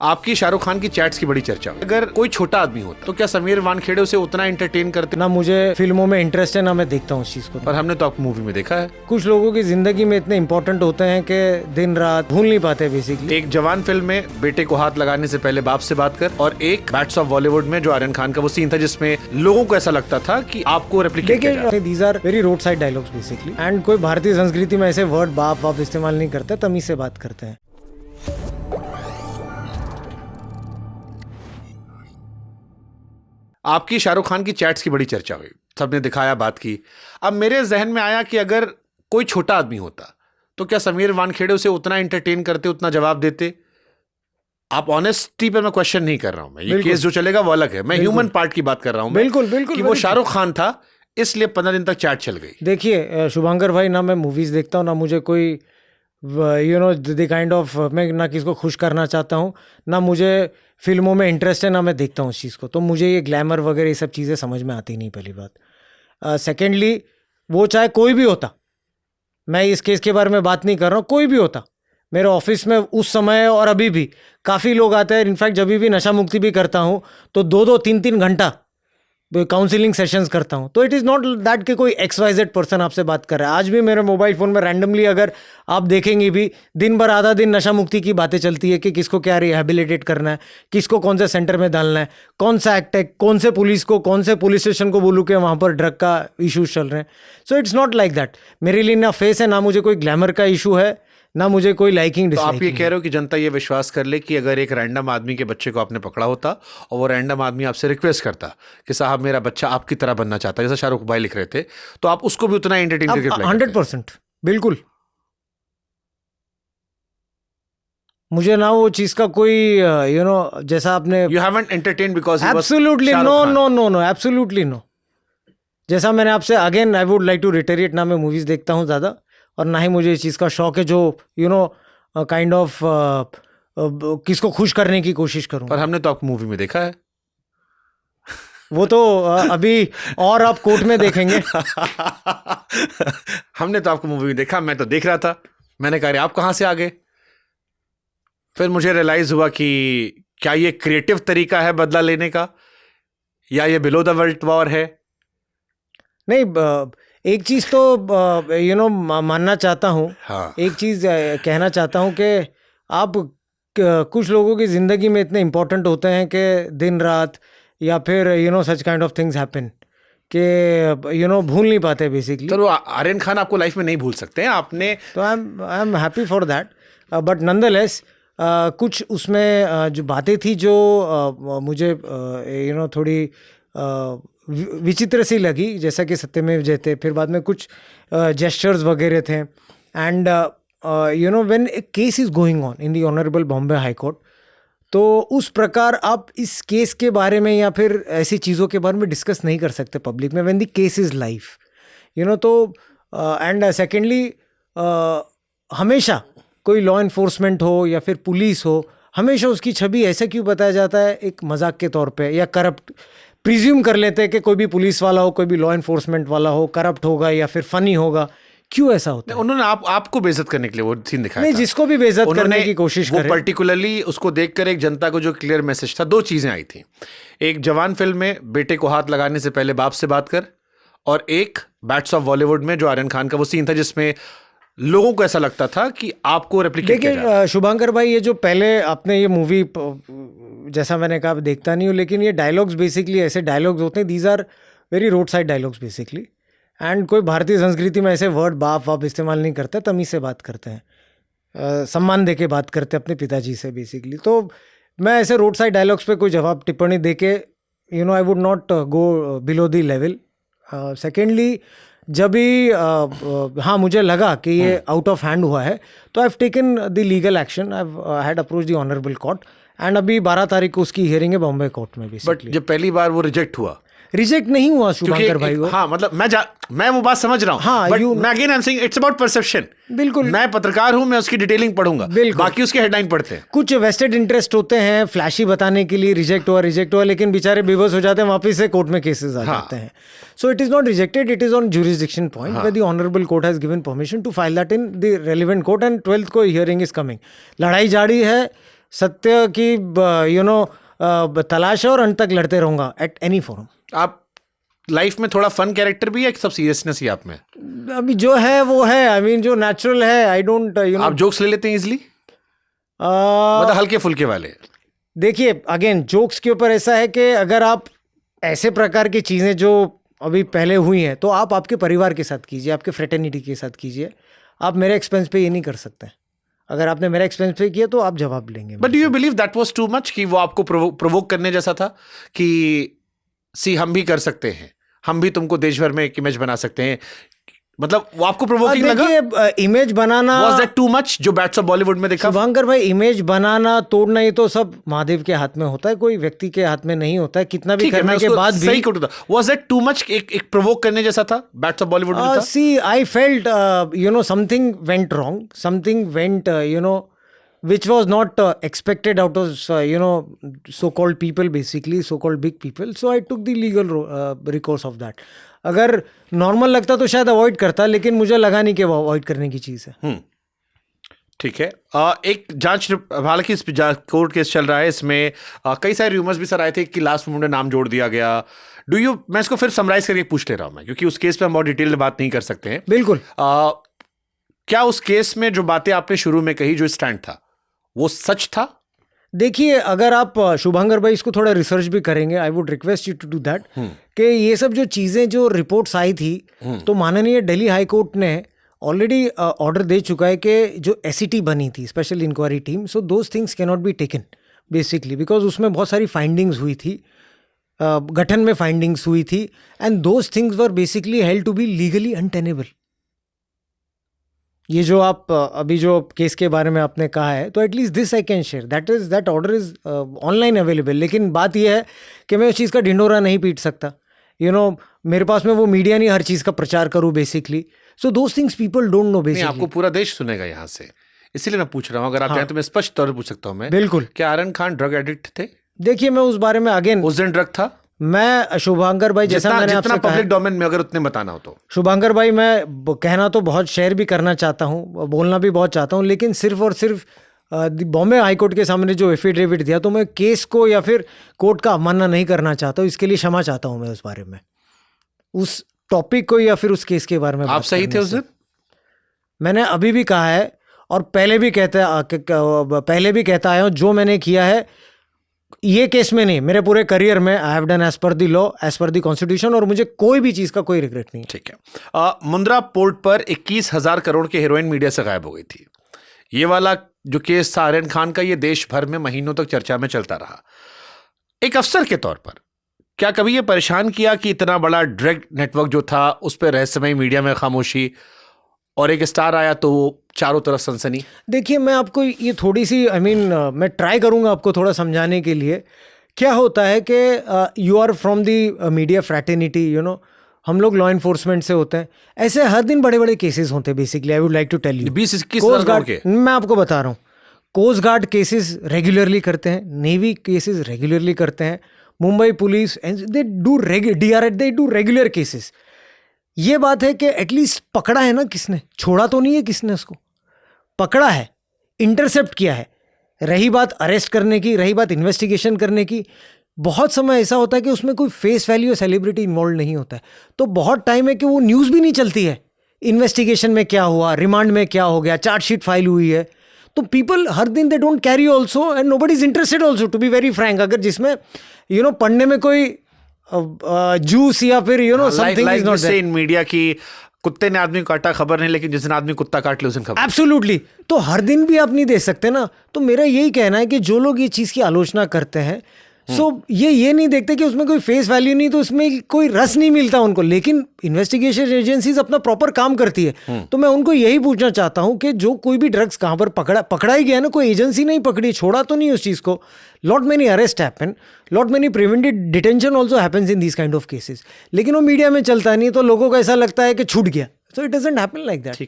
आपकी शाहरुख खान की चैट्स की बड़ी चर्चा हुई। अगर कोई छोटा आदमी होता तो क्या समीर वानखेड़े उसे उतना एंटरटेन करते? ना मुझे फिल्मों में इंटरेस्ट है ना मैं देखता हूँ उस चीज को। पर हमने तो आपको मूवी में देखा है। कुछ लोगों की जिंदगी में इतने इंपॉर्टेंट होते हैं कि दिन रात भूल नहीं पाते बेसिकली। एक जवान फिल्म में बेटे को हाथ लगाने से पहले बाप से बात कर, और एक बैट्स ऑफ बॉलीवुड में जो आर्यन खान का वो सीन था जिसमें लोगों को ऐसा लगता था कि आपको रेप्लिकेट किया जा रहा है। These are very road side dialogues basically, and कोई भारतीय संस्कृति में ऐसे वर्ड बाप बाप इस्तेमाल नहीं करते, तमीज से बात करते हैं। आपकी शाहरुख खान की चैट्स की बड़ी चर्चा हुई, सबने दिखाया, बात की। अब मेरे जहन में आया कि अगर कोई छोटा आदमी होता तो क्या समीर वानखेड़े उसे उतना एंटरटेन करते, उतना जवाब देते? आप ऑनेस्टी पे मैं क्वेश्चन नहीं कर रहा हूं, मैं ये केस जो चलेगा वो अलग है, मैं ह्यूमन पार्ट की बात कर रहा हूं। बिल्कुल बिल्कुल कि वो शाहरुख खान था इसलिए 15 दिन तक चैट चल गई। देखिए शुभांकर भाई, ना मैं मूवीज देखता हूँ ना मुझे कोई द काइंड ऑफ, मैं ना किसको खुश करना चाहता हूँ, ना मुझे फिल्मों में इंटरेस्ट है ना मैं देखता हूँ उस चीज़ को। तो मुझे ये ग्लैमर वगैरह ये सब चीज़ें समझ में आती नहीं, पहली बात। सेकेंडली, वो चाहे कोई भी होता, मैं इस केस के बारे में बात नहीं कर रहा हूँ, कोई भी होता मेरे ऑफिस में उस समय और अभी भी काफ़ी लोग आते हैं। इनफैक्ट जब भी नशा मुक्ति भी करता हूँ तो 2-3 घंटा काउंसलिंग सेशंस करता हूँ। तो इट इज़ नॉट दैट कि कोई XYZ पर्सन आपसे बात कर रहा है। आज भी मेरे मोबाइल फ़ोन में रैंडमली अगर आप देखेंगे भी, दिन भर आधा दिन नशा मुक्ति की बातें चलती है कि किसको क्या रिहेबिलिटेट करना है, किसको कौन से सेंटर में डालना है, कौन सा एक्ट है, कौन से पुलिस को, कौन से पुलिस स्टेशन को बोलूँ कि वहाँ पर ड्रग का इशूज़ चल रहे हैं। So it's not like that. मेरे लिए ना फेस है, ना मुझे कोई ग्लैमर का इशू है, ना मुझे कोई लाइकिंग तो आप ये डिसलाइकिंग। कह रहे हो कि जनता ये विश्वास कर ले कि अगर एक रैंडम आदमी के बच्चे को आपने पकड़ा होता और वो रैंडम आदमी आपसे रिक्वेस्ट करता कि साहब मेरा बच्चा आपकी तरह बनना चाहता है, जैसा शाहरुख भाई लिख रहे थे, तो आप उसको भी उतना एंटरटेन करके reply करते? 100% बिल्कुल। मुझे ना वो चीज का कोई जैसा आपने You haven't entertained because he was absolutely Shahrukh no Khan. No no no, absolutely no. जैसा मैंने आपसे, again I would like to reiterate, ना मैं मूवीज देखता हूँ ज़्यादा और ना ही मुझे इस चीज़ का शौक है जो काइंड ऑफ किसको खुश करने की कोशिश करूँ। पर हमने तो आपको मूवी में देखा है। वो तो अभी और आप कोर्ट में देखेंगे। हमने तो आपको मूवी में देखा, मैं तो देख रहा था। मैंने कहा आप कहाँ से आ गए? फिर मुझे रियलाइज हुआ कि क्या ये क्रिएटिव तरीका है बदला लेने का, या ये बिलो द बेल्ट वॉर है? नहीं, एक चीज़ तो मानना चाहता हूँ। हाँ। एक चीज़ कहना चाहता हूँ कि आप कुछ लोगों की ज़िंदगी में इतने इम्पोर्टेंट होते हैं कि दिन रात या फिर such kind of things happen कि भूल नहीं पाते बेसिकली। तो आर्यन खान आपको लाइफ में नहीं भूल सकते हैं आपने। तो I am happy for that, but nonetheless कुछ उसमें जो बातें थी जो मुझे थोड़ी विचित्र सी लगी, जैसा कि सत्यमेव जयते, फिर बाद में कुछ जेस्चर्स वगैरह थे। And when A case is going on in the honourable Bombay high court, तो उस प्रकार आप इस केस के बारे में या फिर ऐसी चीज़ों के बारे में डिस्कस नहीं कर सकते पब्लिक में when the case is live, तो एंड सेकेंडली, हमेशा कोई लॉ इन्फोर्समेंट हो या फिर पुलिस हो, हमेशा उसकी छवि ऐसे क्यों बताया जाता है, एक मजाक के तौर पे, या करप्ट प्रिज्यूम कर लेते हैं कि कोई भी पुलिस वाला हो, कोई भी लॉ इन्फोर्समेंट वाला हो, करप्ट होगा या फिर फनी होगा। क्यों ऐसा होता है? उन्होंने आपको बेइज्जत करने के लिए वो सीन दिखाया नहीं, था। जिसको भी बेइज्जत करने की कोशिश करे, पर्टिकुलरली उसको देखकर एक जनता को जो क्लियर मैसेज था, दो चीजें आई थी। एक जवान फिल्म में बेटे को हाथ लगाने से पहले बाप से बात कर, और एक बैट्स ऑफ बॉलीवुड में जो आर्यन खान का वो सीन था जिसमें लोगों को ऐसा लगता था कि आपको रेप्लिकेट किया जा रहा है। देखिए शुभांकर भाई, ये जो पहले आपने ये मूवी, जैसा मैंने कहा देखता नहीं हूँ, लेकिन ये डायलॉग्स बेसिकली ऐसे डायलॉग्स होते हैं, these are very road side dialogues basically, and कोई भारतीय संस्कृति में ऐसे वर्ड बाप वाप इस्तेमाल नहीं करते, तमीज़ से बात करते हैं, सम्मान दे के बात करते हैं अपने पिताजी से बेसिकली। तो मैं ऐसे रोड साइड डायलॉग्स पे कोई जवाब टिप्पणी दे के I would not go below the level. Secondly, जब भी हाँ मुझे लगा कि ये आउट ऑफ हैंड हुआ है, तो I have taken the legal action, I had approach the honourable court, and अभी 12 तारीख को उसकी हियरिंग है बॉम्बे कोर्ट में। बट जब पहली बार वो रिजेक्ट हुआ, रिजेक्ट नहीं हुआ शुभांकर भाई वो। हाँ, मतलब मैं वो बात समझ रहा हूँ। हाँ, बट मैं again I am saying it's about perception. बिल्कुल, मैं पत्रकार हूँ, मैं उसकी डिटेलिंग पढ़ूंगा, बाकी उसके हेडलाइन पढ़ते हैं। कुछ वेस्टेड इंटरेस्ट होते हैं फ्लैशी बताने के लिए, रिजेक्ट हुआ, लेकिन बेचारे बेबस हो जाते हैं, वापस से कोर्ट में केसेस आ जाते हैं। So it is not rejected, it is on jurisdiction point where the honourable court has given permission to file that in the relevant court, and 12th को हियरिंग इज कमिंग। लड़ाई जारी है, सत्य की तलाश है और अंत तक लड़ते रहूंगा एट एनी फॉर्म। आप लाइफ में थोड़ा फन कैरेक्टर भी है कि सब सीरियसनेस ही आप में? अभी जो है वो है, आई मीन जो नेचुरल है, आई डोंट आप जोक्स ले लेते हैं इजिली, मतलब हल्के फुल्के वाले? देखिए अगेन जोक्स के ऊपर ऐसा है कि अगर आप ऐसे प्रकार की चीज़ें जो अभी पहले हुई हैं तो आप आपके परिवार के साथ कीजिए, आपके फ्रेटर्निटी के साथ कीजिए, आप मेरे एक्सपेंस पे ये नहीं कर सकते। अगर आपने मेरे एक्सपेंस पे किया तो आप जवाब लेंगे। But do you believe that was too much, कि वो आपको प्रोवोक करने जैसा था कि सी हम भी कर सकते हैं, हम भी तुमको देश भर में एक इमेज बना सकते हैं, मतलब वो आपको प्रोवोकिंग लगा? देखिए image banana was that too much जो बैट्स ऑफ बॉलीवुड में देखा? शुभंकर भाई, इमेज बनाना तोड़ना ये तो सब महादेव के हाथ में होता है, कोई व्यक्ति के हाथ में नहीं होता है। कितना भी करने के बाद भी सही quote was that too much, एक प्रोवोक करने जैसा था बैट्स ऑफ बॉलीवुड में था? See I felt something went wrong, something went which was not expected out of so-called people, basically so-called big people, so I took the legal recourse of that. अगर normal लगता तो शायद avoid करता, लेकिन मुझे लगा नहीं कि वो अवॉइड करने की चीज़ है। ठीक है। एक जांच, हालांकि इस कोर्ट केस चल रहा है, इसमें कई सारे रूमर्स भी सर आए थे कि लास्ट मोमेंट में नाम जोड़ दिया गया। मैं इसको फिर समराइज करके पूछ ले रहा हूँ मैं, क्योंकि उस केस पे हम बहुत डिटेल में बात नहीं कर सकते हैं। बिल्कुल। क्या उस केस में जो बातें आपने शुरू में कही, जो स्टैंड था, वो सच था? देखिए अगर आप शुभंकर भाई इसको थोड़ा रिसर्च भी करेंगे, I would request you to do that, कि ये सब जो चीज़ें जो रिपोर्ट्स आई थी, तो माननीय दिल्ली हाई कोर्ट ने ऑलरेडी ऑर्डर दे चुका है कि जो एसईटी बनी थी, special inquiry team, so those things can not be taken basically, because उसमें बहुत सारी फाइंडिंग्स हुई थी, गठन में फाइंडिंग्स हुई थी, and those things were basically held to be legally untenable. ये जो आप अभी जो केस के बारे में आपने कहा है, तो at least this I can share, that order is online available. लेकिन बात यह है कि मैं उस चीज़ का ढिंडोरा नहीं पीट सकता, मेरे पास में वो मीडिया नहीं हर चीज़ का प्रचार करूँ basically, so those things people don't know basically. आपको पूरा देश सुनेगा यहाँ से, इसीलिए मैं पूछ रहा हूँ। अगर आप चाहें तो मैं स्पष्ट तौर पर पूछ सकता हूँ मैं। बिल्कुल। क्या आर्यन खान ड्रग एडिक्ट थे? देखिए मैं उस बारे में अगेन, उस दिन ड्रग था? मैं शुभंकर भाई जैसा मैंने आपसे कहा, पब्लिक डोमेन में अगर उतने बताना हो तो शुभंकर भाई, मैं कहना तो बहुत शेयर भी करना चाहता हूँ, बोलना भी बहुत चाहता हूँ, लेकिन सिर्फ और सिर्फ बॉम्बे हाई कोर्ट के सामने जो एफिडेविट दिया, तो मैं केस को या फिर कोर्ट का अवमानना नहीं करना चाहता हूँ, इसके लिए क्षमा चाहता हूँ मैं उस बारे में, उस टॉपिक को या फिर उस केस के बारे में। आप सही थे उस दिन? मैंने अभी भी कहा है और पहले भी कहता आया हूँ, जो मैंने किया है ये केस में नहीं, मेरे पूरे करियर में I have done as per the law, as per the constitution, और मुझे कोई भी चीज़ का कोई रिग्रेट नहीं। ठीक है। मुंद्रा पोर्ट पर 21,000 करोड़ की हेरोइन मीडिया से गायब हो गई थी। ये वाला जो केस था आर्यन खान का, ये देश भर में महीनों तक चर्चा में चलता रहा। एक अफसर के तौर पर क्या कभी ये परेशान किया कि इतना बड़ा ड्रग नेटवर्क जो था उस पर रहस्यमय मीडिया में खामोशी, और एक स्टार आया तो चारों तरफ सनसनी? देखिए मैं आपको ये थोड़ी सी मैं ट्राई करूंगा आपको थोड़ा समझाने के लिए। क्या होता है कि you are from the media fraternity, हम लोग लॉ इन्फोर्समेंट से होते हैं, ऐसे हर दिन बड़े बड़े केसेस होते हैं basically. I would like to tell you, 20-21 के मैं आपको बता रहा हूँ। कोस्ट गार्ड केसेस रेगुलरली करते हैं, नेवी केसेस रेगुलरली करते हैं, Mumbai police they do regular cases. ये बात है कि एटलीस्ट पकड़ा है ना किसने, छोड़ा तो नहीं है किसने, उसको पकड़ा है, इंटरसेप्ट किया है। रही बात अरेस्ट करने की, रही बात इन्वेस्टिगेशन करने की, बहुत समय ऐसा होता है कि उसमें कोई फेस वैल्यू सेलिब्रिटी इन्वॉल्व नहीं होता है, तो बहुत टाइम है कि वो न्यूज़ भी नहीं चलती है, इन्वेस्टिगेशन में क्या हुआ, रिमांड में क्या हो गया, चार्जशीट फाइल हुई है, तो पीपल हर दिन they don't carry also, and nobody is interested also, to be very frank. अगर जिसमें पढ़ने में कोई जूस या फिर something is not there in media की, कुत्ते ने आदमी को काटा खबर नहीं, लेकिन जिस दिन आदमी कुत्ता काट ले उस दिन खबर। एब्सोल्युटली। तो हर दिन भी आप नहीं दे सकते ना। तो मेरा यही कहना है कि जो लोग ये चीज़ की आलोचना करते हैं, ये नहीं देखते कि उसमें कोई फेस वैल्यू नहीं, तो उसमें कोई रस नहीं मिलता उनको, लेकिन इन्वेस्टिगेशन एजेंसीज अपना प्रॉपर काम करती है। तो मैं उनको यही पूछना चाहता हूं कि जो कोई भी ड्रग्स कहां पर पकड़ा ही गया ना, कोई एजेंसी नहीं पकड़ी, छोड़ा तो नहीं उस चीज़ को। Lot many arrest happen, lot many prevented detention also happens in this kind of cases, लेकिन वो मीडिया में चलता नहीं, तो लोगों को ऐसा लगता है कि छूट गया। So it doesn't happen like that. ठीक